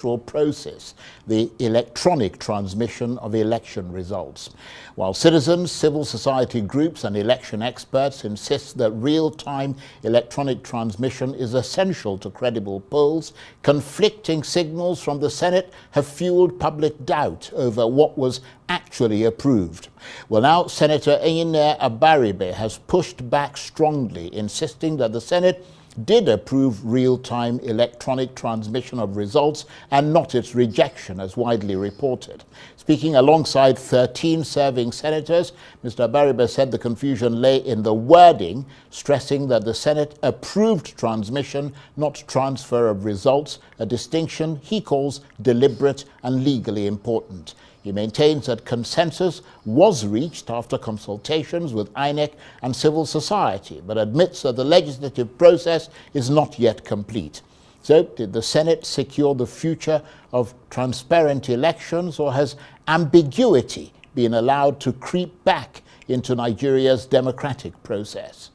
process, the electronic transmission of election results. While citizens, civil society groups and election experts insist that real-time electronic transmission is essential to credible polls, conflicting signals from the Senate have fueled public doubt over what was actually approved. Well, now Senator Enyinna Abaribe has pushed back strongly, insisting that the Senate did approve real-time electronic transmission of results and not its rejection as widely reported. Speaking alongside 13 serving senators, Mr. Abaribe said the confusion lay in the wording, stressing that the Senate approved transmission, not transfer of results, a distinction he calls deliberate and legally important. He maintains that consensus was reached after consultations with INEC and civil society, but admits that the legislative process is not yet complete. So, did the Senate secure the future of transparent elections, or has ambiguity been allowed to creep back into Nigeria's democratic process?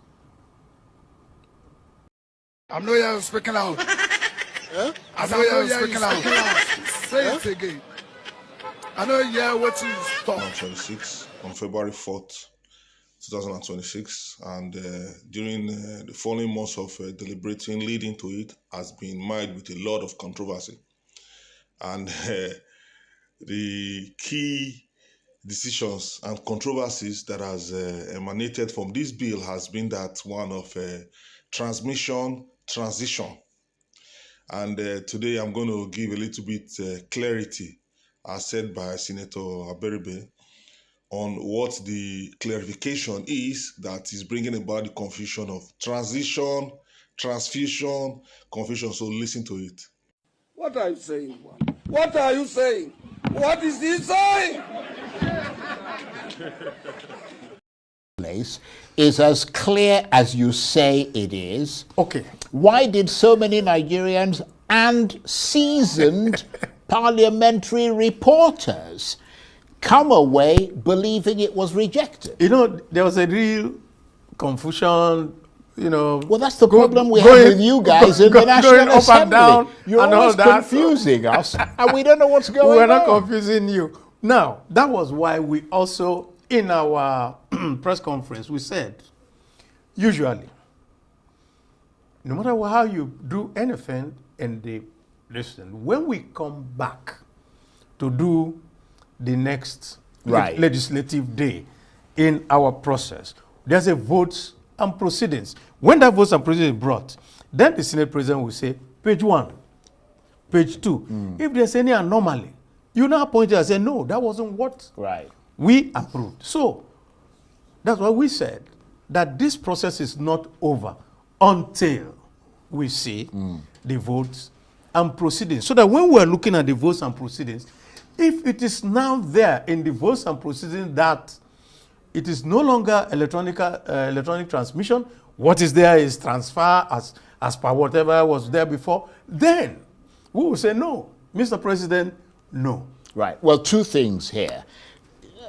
I'm not here speaking out. I'm not here speaking out. Say it again. I know, yeah, what you talk. 26 on February 4th, 2026, and during the following months of deliberating leading to it has been marred with a lot of controversy. And the key decisions and controversies that has emanated from this bill has been that one of transmission transition. And today I'm going to give a little bit clarity, as said by Senator Abaribe, on what the clarification is that is bringing about the confusion of transition, transfusion, confusion. So listen to it. What are you saying? What are you saying? What is he saying? Is as clear as you say it is. Okay. Why did so many Nigerians and seasoned parliamentary reporters come away believing it was rejected? You know, there was a real confusion, you know. Well, that's the problem we have with you guys in the National Assembly. You're always confusing us, and we don't know what's going on. We're not confusing you. Now, that was why we also, in our press conference, we said, usually, no matter how you do anything in the listen, when we come back to do the next legislative day in our process, there's a votes and proceedings. When that votes and proceedings is brought, then the Senate President will say, page 1, page 2. If there's any anomaly, you now point it and say, no, that wasn't what we approved. So that's why we said that this process is not over until we see the votes and proceedings. So that when we're looking at the votes and proceedings, if it is now there in the votes and proceedings that it is no longer electronic transmission, what is there is transfer as per whatever was there before, then we will say no. Mr. President, no. Right. Well, two things here.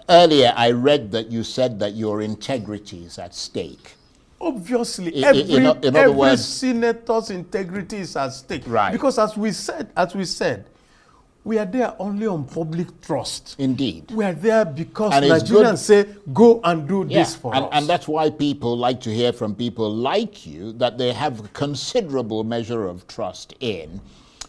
Earlier, I read that you said that your integrity is at stake. Obviously, in other words, senator's integrity is at stake. Right. Because as we said, we are there only on public trust. Indeed. We are there because Nigerians say, go and do this for us. And that's why people like to hear from people like you that they have a considerable measure of trust in.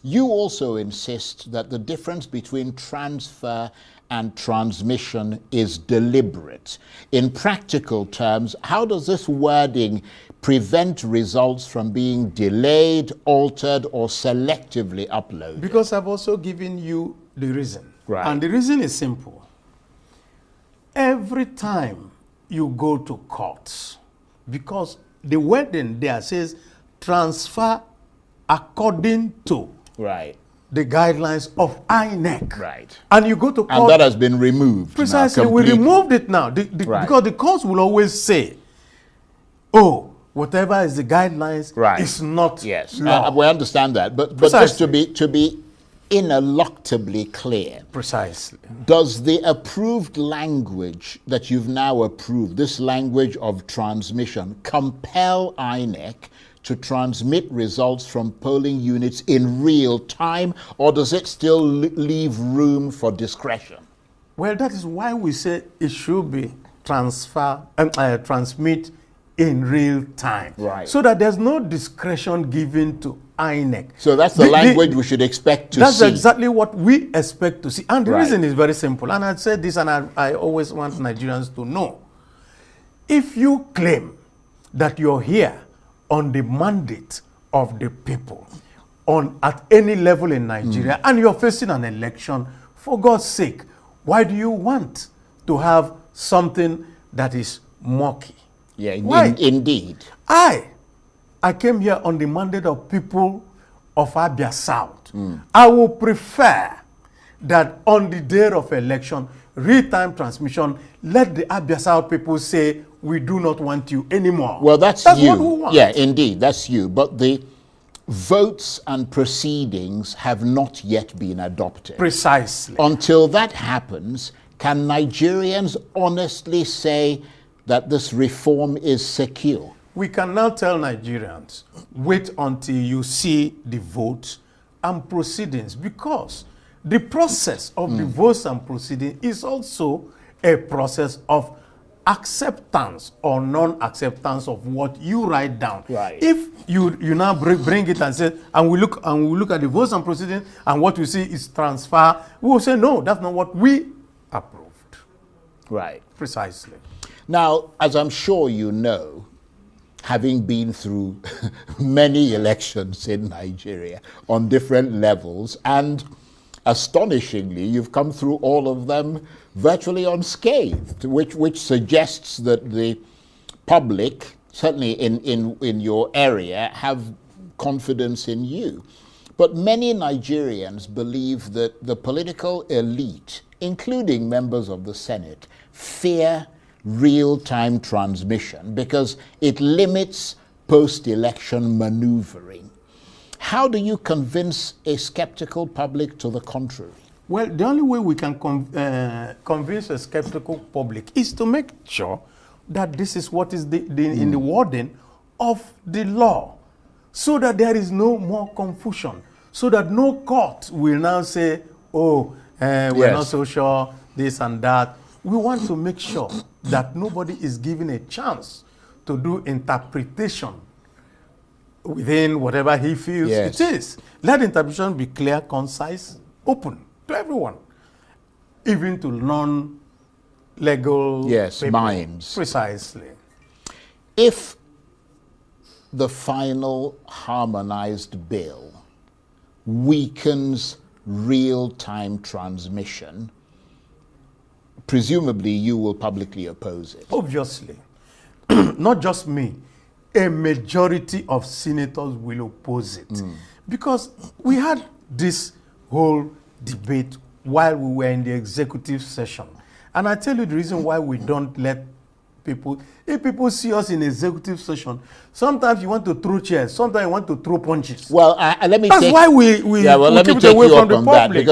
You also insist that the difference between transfer and transmission is deliberate. In practical terms, how does this wording prevent results from being delayed, altered, or selectively uploaded? Because I've also given you the reason. Right. And the reason is simple. Every time you go to courts, because the wording there says transfer according to the guidelines of INEC. Right. And you go to court. And that has been removed. Precisely. We removed it now. Because the courts will always say, oh, whatever is the guidelines is not law. We understand that. But just to be ineluctably clear. Precisely. Does the approved language that you've now approved, this language of transmission, compel INEC to transmit results from polling units in real time, or does it still leave room for discretion? Well, that is why we say it should be transmit in real time. Right. So that there's no discretion given to INEC. So that's the language we should expect to see. That's exactly what we expect to see. And the Right. reason is very simple. And I'd said this, and I always want Nigerians to know. If you claim that you're here on the mandate of the people, at any level in Nigeria, and you're facing an election, for God's sake, why do you want to have something that is murky? Yeah, Why? Indeed. I came here on the mandate of people of Abia South. I will prefer that on the day of election, real-time transmission, let the Abia South people say, we do not want you anymore. Well, that's you. What we want. Yeah, indeed, that's you. But the votes and proceedings have not yet been adopted. Precisely. Until that happens, can Nigerians honestly say that this reform is secure? We can now tell Nigerians, wait until you see the votes and proceedings, because the process of the votes and proceedings is also a process of acceptance or non-acceptance of what you write down. Right. If you now bring it and say, and we look at the votes and proceedings, and what we see is transfer, we will say, no, that's not what we approved. Right. Precisely. Now, as I'm sure you know, having been through many elections in Nigeria on different levels, and astonishingly, you've come through all of them virtually unscathed, which suggests that the public, certainly in your area, have confidence in you. But many Nigerians believe that the political elite, including members of the Senate, fear real-time transmission because it limits post-election maneuvering. How do you convince a skeptical public to the contrary? Well, the only way we can convince a skeptical public is to make sure that this is what is in the wording of the law, so that there is no more confusion, so that no court will now say, oh, we're not so sure, this and that. We want to make sure that nobody is given a chance to do interpretation within whatever he feels it is. Let interpretation be clear, concise, open to everyone, even to non-legal people. minds. Precisely. If the final harmonized bill weakens real-time transmission, presumably you will publicly oppose it. Obviously. Not just me. A majority of senators will oppose it. Because we had this whole debate while we were in the executive session. And I tell you the reason why we don't let people, if people see us in executive session, sometimes you want to throw chairs, sometimes you want to throw punches. Well, let me That's why we let me keep it take away you from up the on that, public. because